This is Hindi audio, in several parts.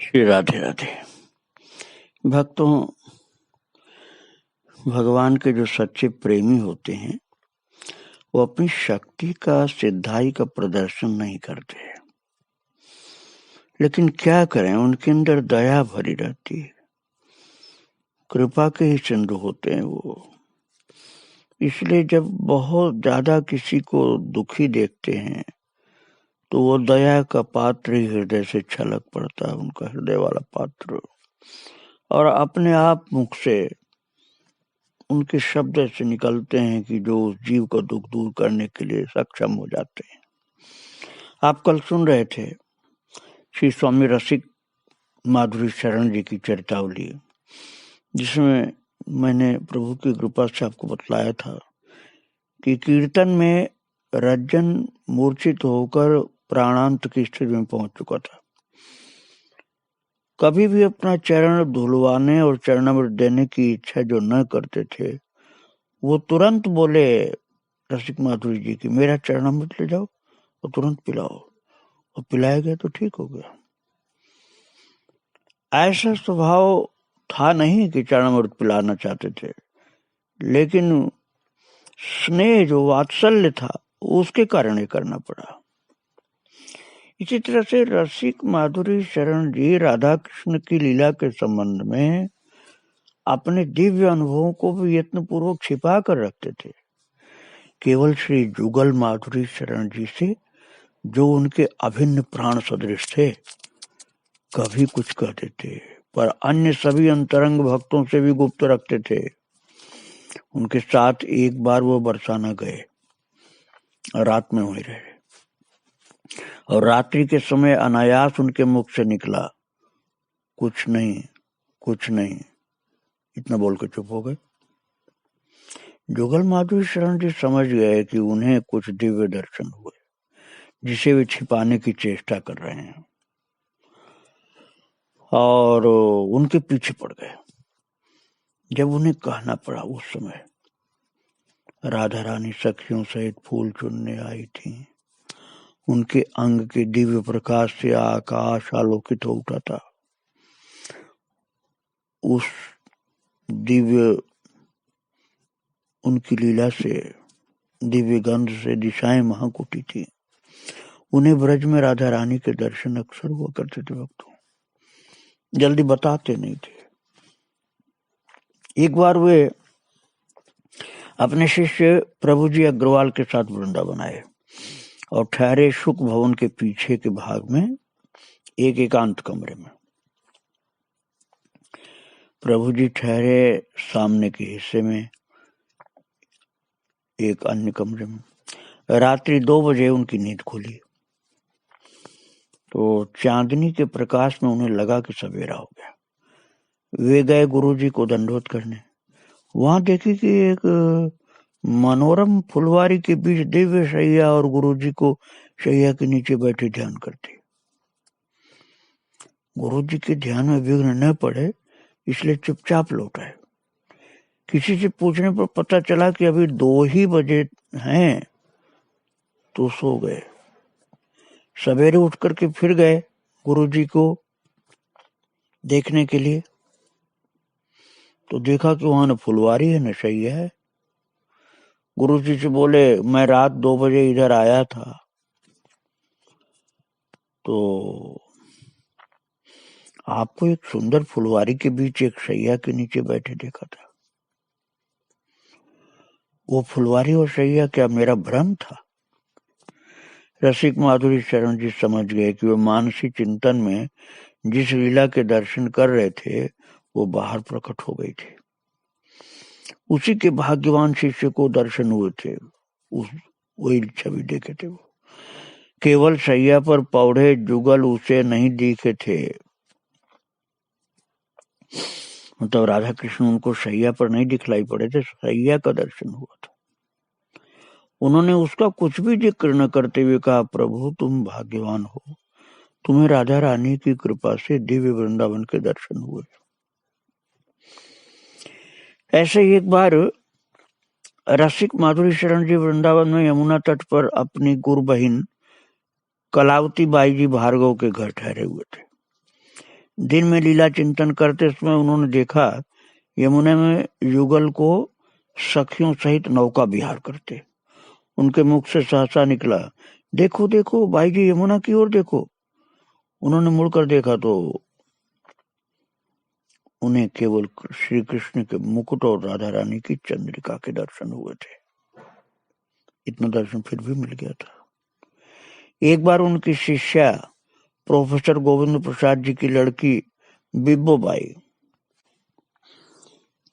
श्री राधे राधे। भक्तों, भगवान के जो सच्चे प्रेमी होते हैं वो अपनी शक्ति का, सिद्धाई का प्रदर्शन नहीं करते, लेकिन क्या करें, उनके अंदर दया भरी रहती है, कृपा के ही सिंधु होते हैं वो। इसलिए जब बहुत ज्यादा किसी को दुखी देखते हैं तो वो दया का पात्र ही हृदय से छलक पड़ता है, उनका हृदय वाला पात्र, और अपने आप मुख से उनके शब्द ऐसे निकलते हैं कि जो उस जीव का दुख दूर करने के लिए सक्षम हो जाते हैं। आप कल सुन रहे थे श्री स्वामी रसिक माधुरी शरण जी की चरितावली, जिसमें मैंने प्रभु की कृपा से आपको बतलाया था कि कीर्तन में रज्जन मूर्छित होकर प्राणांत की स्थिति में पहुंच चुका था। कभी भी अपना चरण धुलवाने और चरणामृत देने की इच्छा जो न करते थे, वो तुरंत बोले रसिक माधुरी जी की मेरा चरणामृत ले जाओ और तुरंत पिलाओ, और पिलाया गया तो ठीक हो गया। ऐसा स्वभाव था नहीं कि चरणामृत पिलाना चाहते थे, लेकिन स्नेह जो वात्सल्य था उसके कारण ये करना पड़ा। इसी तरह से रसिक माधुरी शरण जी राधा कृष्ण की लीला के संबंध में अपने दिव्य अनुभवों को भी यत्न पूर्वक छिपा कर रखते थे। केवल श्री जुगल माधुरी शरण जी से, जो उनके अभिन्न प्राण सदृश थे, कभी कुछ कहते थे, पर अन्य सभी अंतरंग भक्तों से भी गुप्त रखते थे। उनके साथ एक बार वो बरसाना गए, रात में वहीं रहे, और रात्रि के समय अनायास उनके मुख से निकला, कुछ नहीं कुछ नहीं, इतना बोलकर चुप हो गए। जुगल माधुरी शरण जी समझ गए कि उन्हें कुछ दिव्य दर्शन हुए जिसे वे छिपाने की चेष्टा कर रहे हैं, और उनके पीछे पड़ गए। जब उन्हें कहना पड़ा, उस समय राधा रानी सखियों सहित फूल चुनने आई थी, उनके अंग के दिव्य प्रकाश से आकाश आलोकित हो उठा था। उस दिव्य उनकी लीला से, दिव्य गंध से दिशाएं महक उठी थी। उन्हें ब्रज में राधा रानी के दर्शन अक्सर हुआ करते थे। भक्तों, जल्दी बताते नहीं थे। एक बार वे अपने शिष्य प्रभु जी अग्रवाल के साथ वृंदावन आए और ठहरे शुक भवन के पीछे के भाग में एक एकांत कमरे में। प्रभु जी ठहरे सामने के हिस्से में एक अन्य कमरे में। रात्रि 2 बजे उनकी नींद खुली तो चांदनी के प्रकाश में उन्हें लगा कि सवेरा हो गया। वे गए गुरु जी को दंडवत करने। वहां देखी कि एक मनोरम फुलवारी के बीच दिव्य शैया और गुरु जी को शैया के नीचे बैठे ध्यान करते। गुरु जी के ध्यान में विघ्न न पड़े इसलिए चुपचाप लौट आए। किसी से पूछने पर पता चला कि अभी 2 ही बजे हैं, तो सो गए। सवेरे उठ करके फिर गए गुरु जी को देखने के लिए, तो देखा कि वहां न फुलवारी है न शैया है। गुरु जी से बोले, मैं रात 2 बजे इधर आया था तो आपको एक सुंदर फुलवारी के बीच एक शैया के नीचे बैठे देखा था। वो फुलवारी और शैया क्या मेरा भ्रम था? रसिक माधुरी शरण जी समझ गए कि वे मानसिक चिंतन में जिस लीला के दर्शन कर रहे थे वो बाहर प्रकट हो गई थी। उसी के भाग्यवान शिष्य को दर्शन हुए थे, वही छवि देखे थे। वो केवल शैया पर पौधे जुगल उसे नहीं दिखे थे, मतलब राधा कृष्ण उनको शैया पर नहीं दिखलाई पड़े थे, शैया का दर्शन हुआ था। उन्होंने उसका कुछ भी जिक्र न करते हुए कहा, प्रभु तुम भाग्यवान हो, तुम्हें राधा रानी की कृपा से दिव्य वृंदावन के दर्शन हुए। ऐसे ही एक बार रसिक माधुरी शरण जी वृंदावन में यमुना तट पर अपनी गुरु बहिन कलावती बाई जी भार्गव के घर ठहरे हुए थे। दिन में लीला चिंतन करते समय उन्होंने देखा यमुना में युगल को सखियों सहित नौका विहार करते। उनके मुख से सहसा निकला, देखो देखो भाई जी, यमुना की ओर देखो। उन्होंने मुड़कर देखा तो उन्हें केवल श्री कृष्ण के मुकुट और राधा रानी की चंद्रिका के दर्शन हुए थे। इतना दर्शन फिर भी मिल गया था। एक बार उनकी शिष्या प्रोफेसर गोविंद प्रसाद जी की लड़की बिब्बो बाई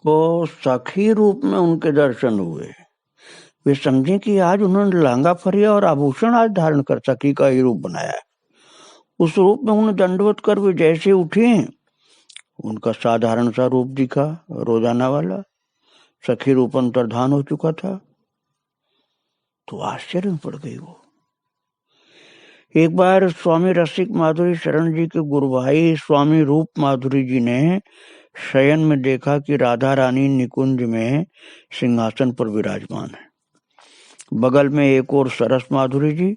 को सखी रूप में उनके दर्शन हुए। वे समझे कि आज उन्होंने लहंगा फरिया और आभूषण आज धारण कर सखी का ही रूप बनाया है। उस रूप में उन्हें दंडवत कर वे जैसे उठे, उनका साधारण सा रूप दिखा, रोजाना वाला। सखी रूप अंतर्धान हो चुका था। तो आश्चर्य में पड़ गई वो। एक बार स्वामी रसिक माधुरी शरण जी के गुरु भाई स्वामी रूप माधुरी जी ने शयन में देखा कि राधा रानी निकुंज में सिंहासन पर विराजमान है। बगल में एक और सरस माधुरी जी,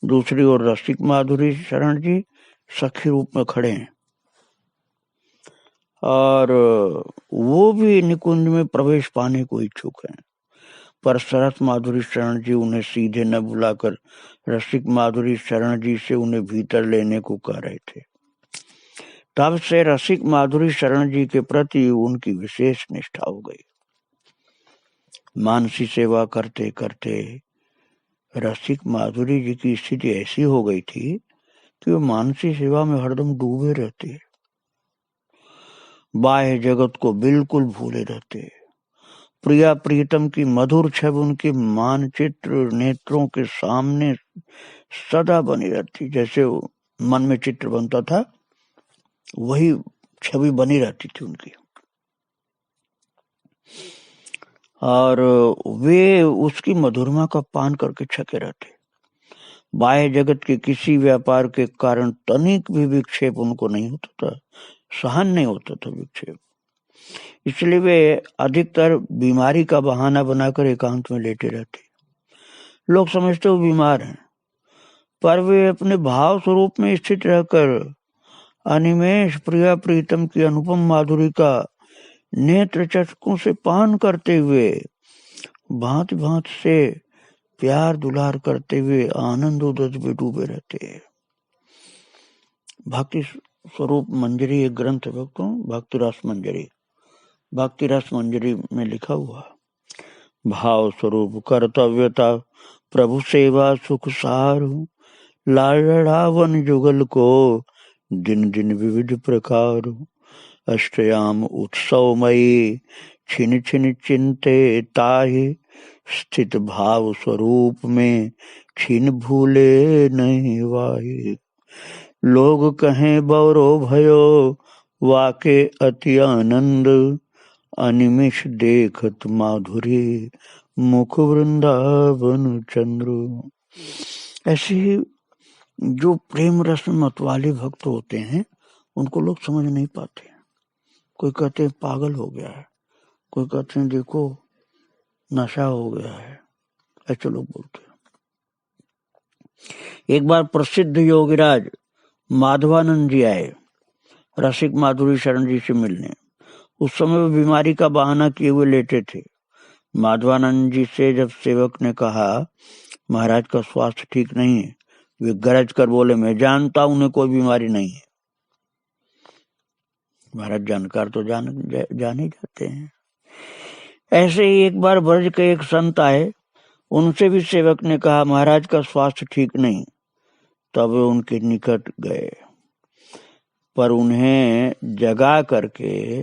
दूसरी ओर रसिक माधुरी शरण जी सखी रूप में खड़े हैं और वो भी निकुंज में प्रवेश पाने को इच्छुक हैं। पर सरस माधुरी शरण जी उन्हें सीधे न बुलाकर रसिक माधुरी शरण जी से उन्हें भीतर लेने को कह रहे थे। तब से रसिक माधुरी शरण जी के प्रति उनकी विशेष निष्ठा हो गई। मानसी सेवा करते करते रसिक माधुरी जी की स्थिति ऐसी हो गई थी कि वो मानसी सेवा में हरदम डूबे रहते, बाह्य जगत को बिल्कुल भूले रहते। प्रिया प्रीतम की मधुर छवि उनके मानचित्र नेत्रों के सामने सदा बनी रहती, जैसे मन में चित्र बनता था वही छवि बनी रहती थी उनकी। और वे उसकी मधुरमा का पान करके छके रहते। बाह्य जगत के किसी व्यापार के कारण तनिक भी विक्षेप उनको नहीं होता था, सहन नहीं होता था विक्षेप। इसलिए वे अधिकतर बीमारी का बहाना बनाकर एकांत में लेटे रहते। लोग समझते वो बीमार हैं, पर वे अपने भाव स्वरूप में स्थित रहकर अनिमेष प्रिया प्रीतम की अनुपम माधुरी का नेत्र चटकों से पान करते हुए भांति भांति से प्यार दुलार करते हुए आनंद उदत में डूबे रहते हैं। भक्ति स्वरूप मंजरी एक ग्रंथ है भक्तों, भक्ति रस मंजरी। भक्ति रस मंजरी में लिखा हुआ, भाव स्वरूप कर्तव्यता प्रभु सेवा सुख सारू, लाड़ावन जुगल को दिन दिन विविध प्रकार, अष्टयाम उत्सवमयी छिन छिन चिंते ताहि, स्थित भाव स्वरूप में छिन भूले नहीं वाहि। लोग कहें बौरो भयो वाके अति आनंद, अनिमिष देखत माधुरी मुख वृंदावन चंद्र। ऐसे ही जो प्रेम रस में मतवाले भक्त होते हैं उनको लोग समझ नहीं पाते। कोई कहते हैं पागल हो गया है, कोई कहते हैं देखो नशा हो गया है, ऐसे लोग बोलते हैं। एक बार प्रसिद्ध योगीराज माधवानंद जी आए रसिक माधुरी शरण जी से मिलने। उस समय वो बीमारी का बहाना किए हुए लेटे थे। माधवानंद जी से जब सेवक ने कहा महाराज का स्वास्थ्य ठीक नहीं है, वे गरज कर बोले मैं जानता उन्हें कोई बीमारी नहीं है। महाराज जानकार तो जान ही जाते हैं। ऐसे ही एक बार ब्रज के एक संत आए, उनसे भी सेवक ने कहा महाराज का स्वास्थ्य ठीक नहीं। तब वे उनके निकट गए, पर उन्हें जगा करके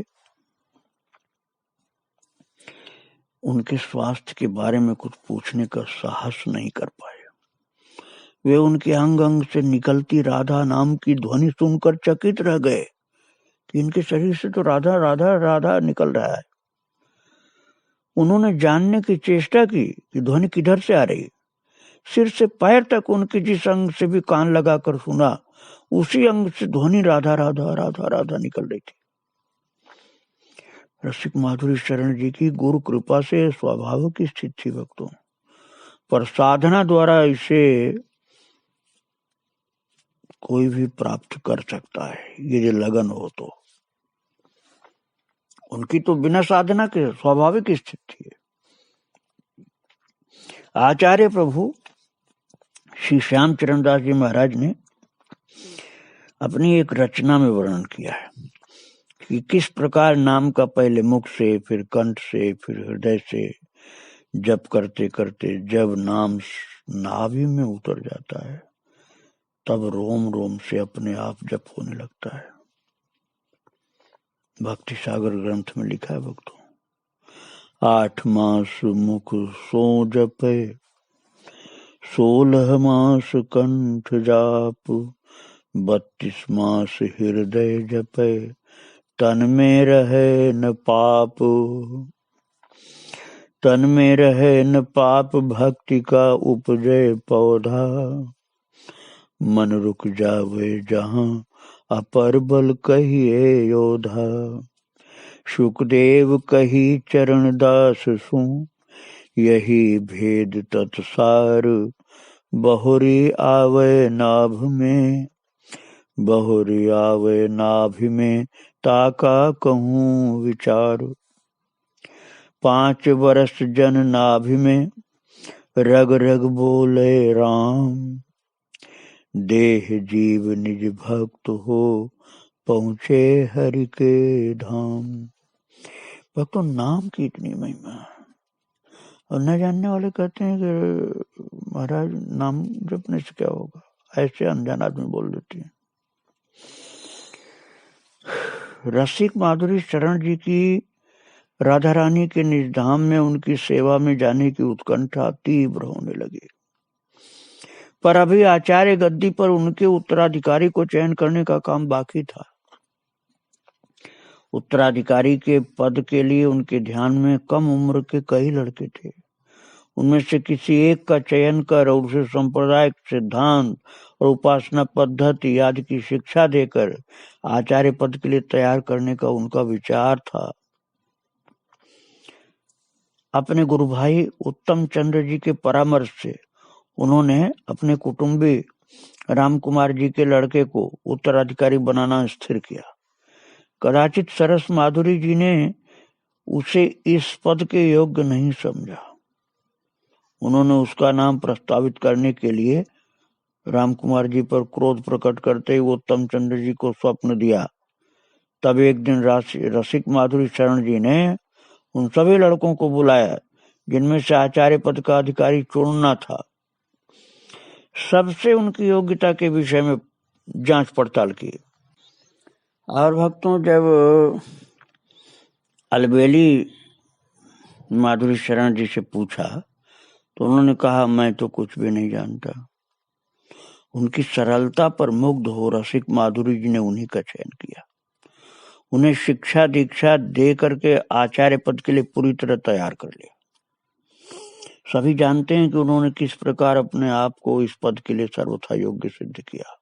उनके स्वास्थ्य के बारे में कुछ पूछने का साहस नहीं कर पाए। वे उनके अंग अंग से निकलती राधा नाम की ध्वनि सुनकर चकित रह गए कि इनके शरीर से तो राधा राधा राधा निकल रहा है। उन्होंने जानने की चेष्टा की कि ध्वनि किधर से आ रही। सिर से पैर तक उनके जिस अंग से भी कान लगाकर सुना, उसी अंग से ध्वनि राधा राधा राधा राधा निकल रही थी। रसिक माधुरी शरण जी की गुरु कृपा से स्वभाव की स्थिति थी भक्तों, पर साधना द्वारा इसे कोई भी प्राप्त कर सकता है, ये लगन हो तो। उनकी तो बिना साधना के स्वाभाविक स्थिति है। आचार्य प्रभु श्री श्याम चरण दास जी महाराज ने अपनी एक रचना में वर्णन किया है कि किस प्रकार नाम का पहले मुख से, फिर कंठ से, फिर हृदय से जप करते करते जब नाम नाभि में उतर जाता है, तब रोम रोम से अपने आप जप होने लगता है। भक्ति सागर ग्रंथ में लिखा है भक्तों, 8 मास मुख सो जपे, 16 मास कंठ जाप, 32 मास हृदय जपे, तन में रहे न पाप। तन में रहे न पाप, भक्ति का उपजे पौधा, मन रुक जावे जहां अपर बल कहिए योधा। सुखदेव कही चरण दास सु, यही भेद तत्सार, बहुरी आवे नाभ में, बहुरी आवे नाभि में, ताका कहूँ विचार। 5 बरस जन नाभि में, रग रग बोले राम, देह जीव निज भक्त हो, पहुँचे हरि के धाम। भक्तों, नाम की इतनी महिमा, और न जानने वाले कहते हैं कि महाराज नाम जपने से क्या होगा, ऐसे अनजान आदमी बोल देते हैं। रसिक माधुरी शरण जी की राधा रानी के निज धाम में उनकी सेवा में जाने की उत्कंठा तीव्र होने लगी, पर अभी आचार्य गद्दी पर उनके उत्तराधिकारी को चयन करने का काम बाकी था। उत्तराधिकारी के पद के लिए उनके ध्यान में कम उम्र के कई लड़के थे। उनमें से किसी एक का चयन कर और उसे सांप्रदायिक सिद्धांत और उपासना पद्धति आदि की शिक्षा देकर आचार्य पद के लिए तैयार करने का उनका विचार था। अपने गुरु भाई उत्तम चंद्र जी के परामर्श से उन्होंने अपने कुटुंबी राम कुमार जी के लड़के को उत्तराधिकारी बनाना स्थिर किया। कदाचित सरस माधुरी जी ने उसे इस पद के योग्य नहीं समझा। उन्होंने उसका नाम प्रस्तावित करने के लिए राम कुमार जी पर क्रोध प्रकट करते हुए उत्तम चंद्र जी को स्वप्न दिया। तब एक दिन रसिक माधुरी शरण जी ने उन सभी लड़कों को बुलाया जिनमें से आचार्य पद का अधिकारी चुनना था। सबसे उनकी योग्यता के विषय में जांच पड़ताल की। और भक्तों, जब अलबेली माधुरी शरण जी से पूछा तो उन्होंने कहा, मैं तो कुछ भी नहीं जानता। उनकी सरलता पर मुग्ध हो रसिक माधुरी जी ने उन्हीं का चयन किया। उन्हें शिक्षा दीक्षा दे करके आचार्य पद के लिए पूरी तरह तैयार कर लिया। सभी जानते हैं कि उन्होंने किस प्रकार अपने आप को इस पद के लिए सर्वथा योग्य सिद्ध किया।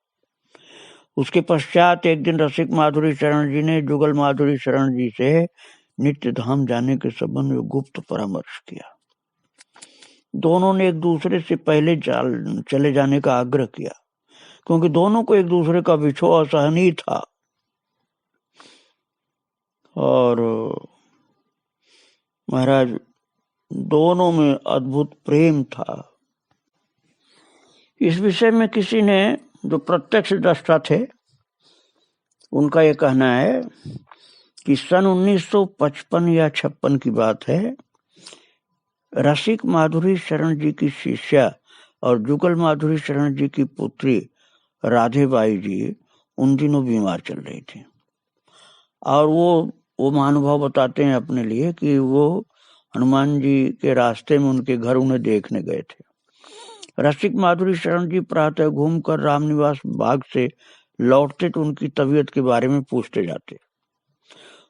उसके पश्चात एक दिन रसिक माधुरी शरण जी ने जुगल माधुरी शरण जी से नित्य धाम जाने के संबंध में गुप्त परामर्श किया। दोनों ने एक दूसरे से पहले चले जाने का आग्रह किया, क्योंकि दोनों को एक दूसरे का बिछोह असहनीय था और महाराज दोनों में अद्भुत प्रेम था। इस विषय में किसी ने, जो प्रत्यक्ष दृष्टा थे, उनका यह कहना है कि सन 1955 या 56 की बात है। रसिक माधुरी शरण जी की शिष्या और जुगल माधुरी शरण जी की पुत्री राधे बाई जी उन दिनों बीमार चल रही थी और वो महानुभाव बताते हैं अपने लिए कि वो हनुमान जी के रास्ते में उनके घर उन्हें देखने गए थे। रसिक माधुरी शरण जी प्रातः घूमकर रामनिवास बाग से लौटते तो उनकी तबीयत के बारे में पूछते जाते।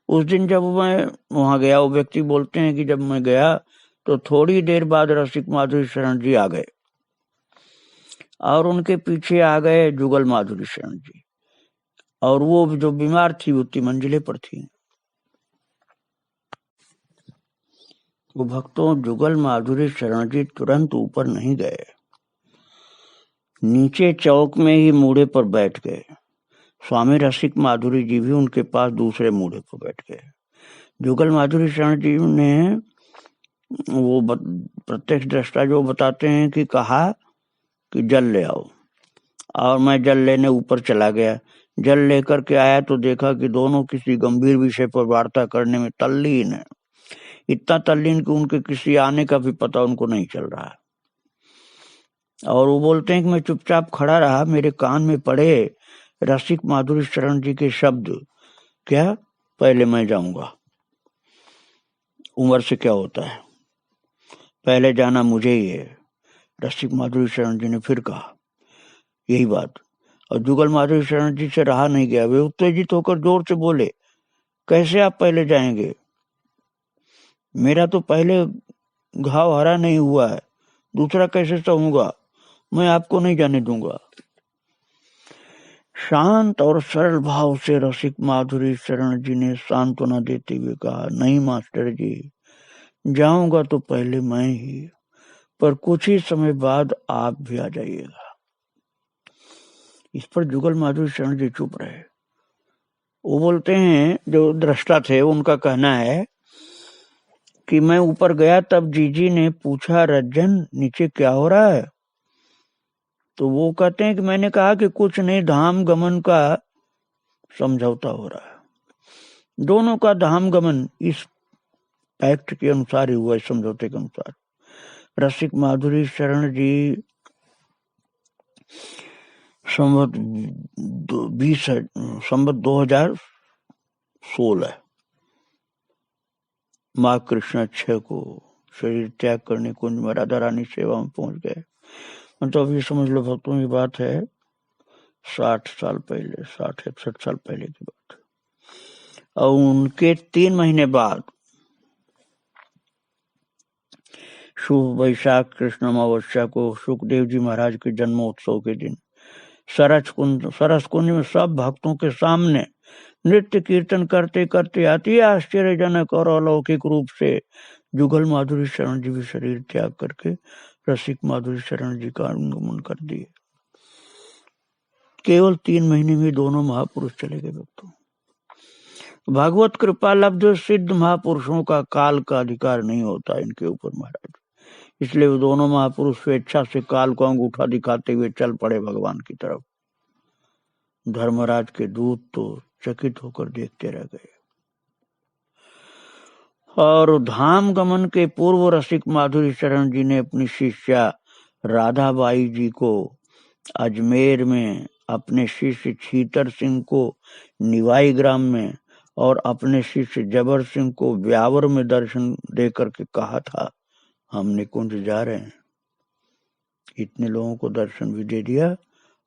उस दिन जब मैं वहां गया, वो व्यक्ति बोलते हैं कि जब मैं गया तो थोड़ी देर बाद रसिक माधुरी शरण जी आ गए और उनके पीछे आ गए जुगल माधुरी शरण जी, और वो जो बीमार थी वो 3 मंजिले पर थी। वो भक्तों, जुगल माधुरी शरण जी तुरंत ऊपर नहीं गए। नीचे चौक में ही मूढ़े पर बैठ गए। स्वामी रसिक माधुरी जी भी उनके पास दूसरे मूढ़े पर बैठ गए। जुगल माधुरी शरण जी ने वो प्रत्यक्ष दृष्टा जो बताते हैं कि कहा कि जल ले आओ, और मैं जल लेने ऊपर चला गया। जल लेकर के आया तो देखा कि दोनों किसी गंभीर विषय पर वार्ता करने में तल्लीन है। इतना तल्लीन कि उनके किसी आने का भी पता उनको नहीं चल रहा है। और वो बोलते हैं कि मैं चुपचाप खड़ा रहा, मेरे कान में पड़े रसिक माधुरी शरण जी के शब्द, क्या पहले मैं जाऊंगा, उम्र से क्या होता है, पहले जाना मुझे ही है। रसिक माधुरी शरण जी ने फिर कहा यही बात, और जुगल माधुरी शरण जी से रहा नहीं गया। वे उत्तेजित होकर जोर से बोले, कैसे आप पहले जाएंगे, मेरा तो पहले घाव हरा नहीं हुआ है, दूसरा कैसे सहूंगा, मैं आपको नहीं जाने दूंगा। शांत और सरल भाव से रसिक माधुरी शरण जी ने सांत्वना देते हुए कहा, नहीं मास्टर जी, जाऊंगा तो पहले मैं ही, पर कुछ ही समय बाद आप भी आ जाइएगा। इस पर जुगल माधुरी शरण जी चुप रहे। वो बोलते हैं, जो दृष्टा थे उनका कहना है कि मैं ऊपर गया तब जीजी ने पूछा, रज्जन नीचे क्या हो रहा है? तो वो कहते हैं कि मैंने कहा कि कुछ नहीं, धाम गमन का समझौता हो रहा है। दोनों का धाम गमन इस पैक्ट के अनुसार ही हुआ, इस समझौते के अनुसार। रसिक माधुरी शरण जी संवत 2016 माँ कृष्णा 6 को शरीर त्याग करने कुंज में राधा रानी सेवा में पहुंच गए। मतलब ये समझ लो भक्तों की बात है, 60 साल पहले, 60-61 साल पहले की बात। और उनके 3 महीने बाद शुभ वैशाख कृष्ण अमावस्या को सुखदेव जी महाराज के जन्मोत्सव के दिन सरस कुंज में सब भक्तों के सामने नृत्य कीर्तन करते करते अति आश्चर्यजनक और अलौकिक रूप से जुगल माधुरी शरण जी भी शरीर त्याग करके रसिक माधुरी शरण जी का अनुगमन कर दिए। केवल 3 महीने में दोनों महापुरुष चले गए। भक्तों, भागवत कृपा लब्ध सिद्ध महापुरुषों का काल का अधिकार नहीं होता इनके ऊपर महाराज, इसलिए वो दोनों महापुरुष स्वेच्छा से काल को अंगूठा दिखाते हुए चल पड़े भगवान की तरफ। धर्मराज के दूत तो चकित होकर देखते रह गए। और धाम गमन के पूर्व रसिक माधुरी शरण जी ने अपनी शिष्या राधाबाई जी को अजमेर में, अपने शिष्य छीतर सिंह को निवाई ग्राम में और अपने शिष्य जबर सिंह को ब्यावर में दर्शन दे करके कहा था, हम निकुंज जा रहे हैं। इतने लोगों को दर्शन भी दे दिया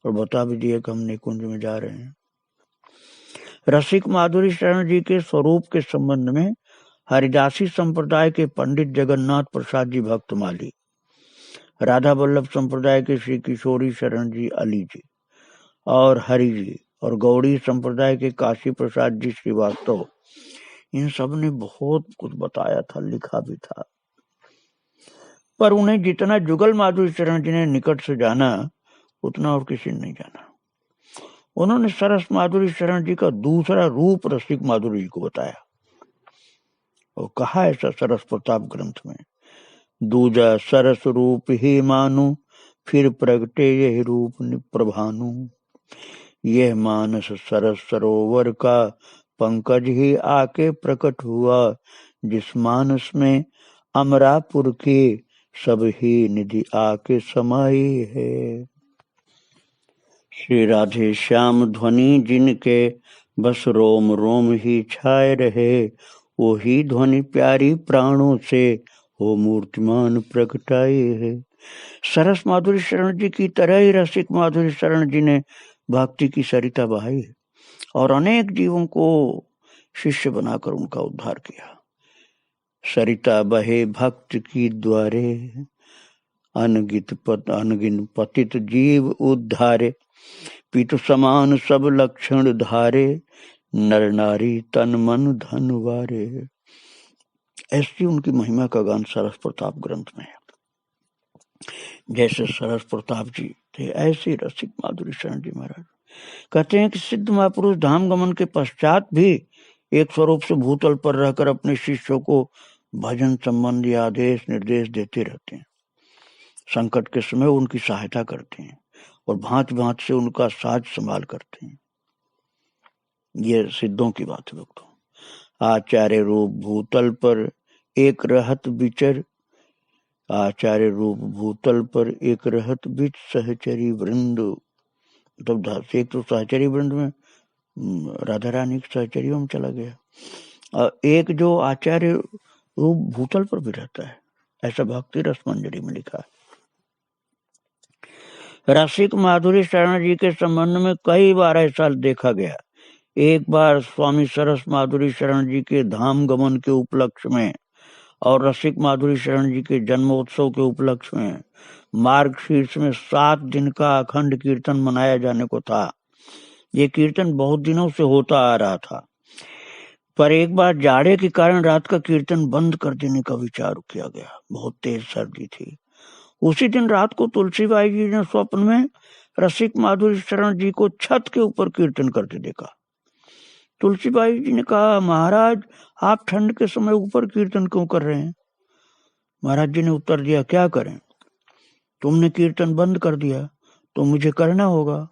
और बता भी दिया कि हम निकुंज में जा रहे हैं। रसिक माधुरी शरण जी के स्वरूप के संबंध में हरिदासी संप्रदाय के पंडित जगन्नाथ प्रसाद जी भक्तमाली, राधा वल्लभ संप्रदाय के श्री किशोरी शरण जी अली जी और हरि जी, और गौड़ी संप्रदाय के काशी प्रसाद जी श्रीवास्तव, इन सब ने बहुत कुछ बताया था, लिखा भी था। पर उन्हें जितना जुगल माधुरी शरण जी ने निकट से जाना उतना और किसी ने नहीं जाना। उन्होंने सरस माधुरी शरण जी का दूसरा रूप रसिक माधुरी जी को बताया और कहा ऐसा सरस प्रताप ग्रंथ में, दूजा सरस रूप ही मानु, फिर प्रगटे यह रूप प्रभानु। यह मानस सरस सरोवर का पंकज ही आके प्रकट हुआ, जिस मानस में अमरापुर के सब ही निधि आके समाई है। श्री राधे श्याम ध्वनि जिनके बस रोम रोम ही छाए रहे, वो ही ध्वनि प्यारी प्राणों से हो मूर्तिमान प्रगटाए है। सरस माधुरी शरण जी की तरह ही रसिक माधुरी शरण जी ने भक्ति की सरिता बहाई है और अनेक जीवों को शिष्य बनाकर उनका उद्धार किया। सरिता बहे भक्त की द्वारे, अनगिन पतित जीव उद्धारे, पितु समान सब लक्षण धारे, नर नारी तन मन धन वारे। ऐसी उनकी महिमा का गान सरस प्रताप ग्रंथ में है। जैसे सरस प्रताप जी थे, ऐसे रसिक माधुरी शरण जी महाराज। कहते हैं कि सिद्ध महापुरुष धाम गमन के पश्चात भी एक स्वरूप से भूतल पर रहकर अपने शिष्यों को भजन संबंधी आदेश निर्देश देते रहते हैं। संकट के समय उनकी सहायता करते हैं और भांत भांत से उनका साज संभाल करते हैं। ये सिद्धों की बात है भक्तों। आचार्य रूप भूतल पर एक रहत विचर, आचार्य रूप भूतल पर एक रहत बिच सहचरी वृंद। मतलब एक तो सहचरी वृंद में राधा रानी के सहचरियों में चला गया, और एक जो आचार्य रूप भूतल पर भी रहता है, ऐसा भक्ति रस मंजरी में लिखा है। रसिक माधुरी शरण जी के संबंध में कई बार ऐसा देखा गया। एक बार स्वामी सरस माधुरी शरण जी के धाम गमन के उपलक्ष्य में और रसिक माधुरी शरण जी के जन्मोत्सव के उपलक्ष्य में मार्गशीर्ष में 7 दिन का अखंड कीर्तन मनाया जाने को था। ये कीर्तन बहुत दिनों से होता आ रहा था, पर एक बार जाड़े के कारण रात का कीर्तन बंद कर देने का विचार किया गया। बहुत तेज सर्दी थी। उसी दिन रात को तुलसीबाई जी ने स्वप्न में रसिक माधुरी शरण जी को छत के ऊपर कीर्तन करते देखा। तुलसीबाई जी ने कहा, महाराज आप ठंड के समय ऊपर कीर्तन क्यों कर रहे हैं? महाराज जी ने उत्तर दिया, क्या करें, तुमने कीर्तन बंद कर दिया तो मुझे करना होगा।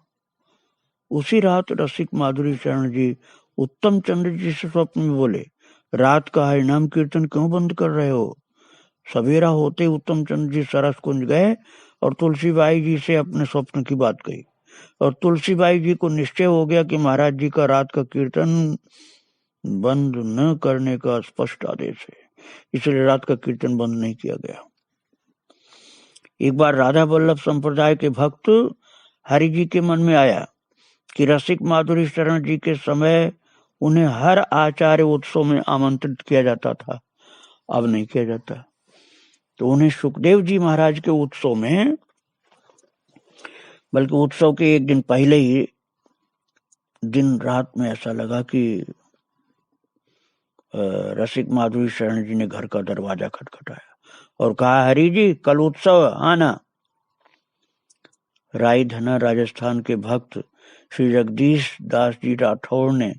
उसी रात रसिक माधुरी शरण जी उत्तम चंद्र जी से स्वप्न में बोले, रात का हरिनाम कीर्तन क्यों बंद कर रहे हो? सवेरा होते उत्तम चंद्र जी सरस कुंज गए और तुलसीबाई जी से अपने स्वप्न की बात कही, और तुलसीबाई जी को निश्चय हो गया कि महाराज जी का रात का कीर्तन बंद न करने का स्पष्ट आदेश है, इसलिए रात का कीर्तन बंद नहीं किया गया। एक बार राधा वल्लभ संप्रदाय के भक्त हरि जी के मन में आया कि रसिक माधुरी शरण जी के समय उन्हें हर आचार्य उत्सव में आमंत्रित किया जाता था, अब नहीं किया जाता। तो उन्हें सुखदेव जी महाराज के उत्सव में, बल्कि उत्सव के एक दिन पहले ही दिन रात में ऐसा लगा कि रसिक माधुरी शरण जी ने घर का दरवाजा खटखटाया और कहा, हरि जी कल उत्सव आना। रायधना राजस्थान के भक्त श्री जगदीश दास जी राठौड़ ने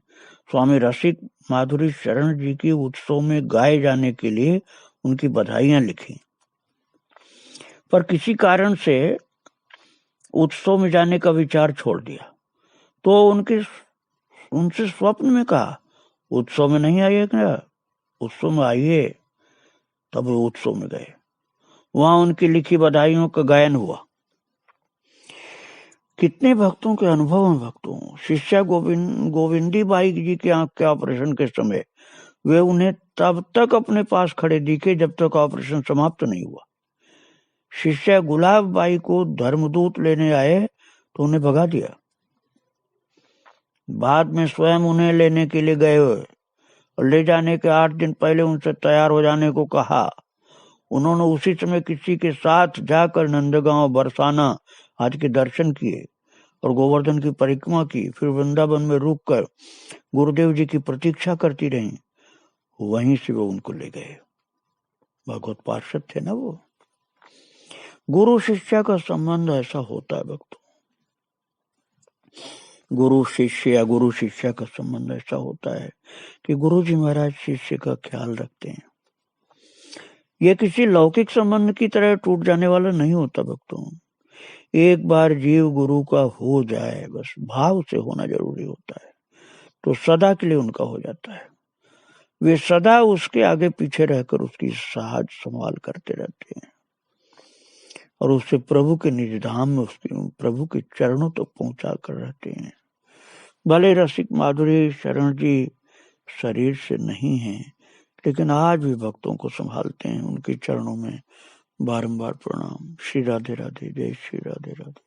स्वामी रसिक माधुरी शरण जी के उत्सव में गाए जाने के लिए उनकी बधाइयां लिखी, पर किसी कारण से उत्सव में जाने का विचार छोड़ दिया। तो उनसे स्वप्न में कहा, उत्सव में नहीं आइए क्या? उत्सव में आइए। तब वो उत्सव में गए, वहां उनकी लिखी बधाइयों का गायन हुआ। कितने भक्तों के अनुभव हैं भक्तों। शिष्या गोविंदी बाई जी के आंख के ऑपरेशन के समय वे उन्हें तब तक अपने पास खड़े दिखे जब तक ऑपरेशन समाप्त नहीं हुआ। शिष्या गुलाब बाई को धर्मदूत लेने आए तो उन्हें भगा दिया। बाद में स्वयं उन्हें लेने के लिए गए और ले जाने के 8 दिन पहले उनसे तैयार हो जाने को कहा। उन्होंने उसी समय किसी के साथ जाकर नंदगांव बरसाना आदि के दर्शन किए और गोवर्धन की परिक्रमा की। फिर वृंदावन में रुककर गुरुदेव जी की प्रतीक्षा करती रहीं। वहीं से वो उनको ले गए। भगवत पार्षद थे ना वो। गुरु शिष्य का संबंध ऐसा होता है भक्तों। गुरु शिष्य या गुरु शिष्य का संबंध ऐसा होता है कि गुरु जी महाराज शिष्य का ख्याल रखते हैं। ये किसी लौकिक संबंध की तरह टूट जाने वाला नहीं होता भक्तों। एक बार जीव गुरु का हो जाए, बस भाव से होना जरूरी होता है, तो सदा के लिए उनका हो जाता है। वे सदा उसके आगे पीछे रहकर उसकी साज संभाल करते रहते हैं और उससे प्रभु के निज धाम में उसके प्रभु के चरणों तक पहुंचा कर रहते हैं। भले रसिक माधुरी शरण जी शरीर से नहीं हैं, लेकिन आज भी भक्तों को संभालते हैं। उनके चरणों में बारंबार प्रणाम। श्री राधे राधे। जय श्री राधे राधे।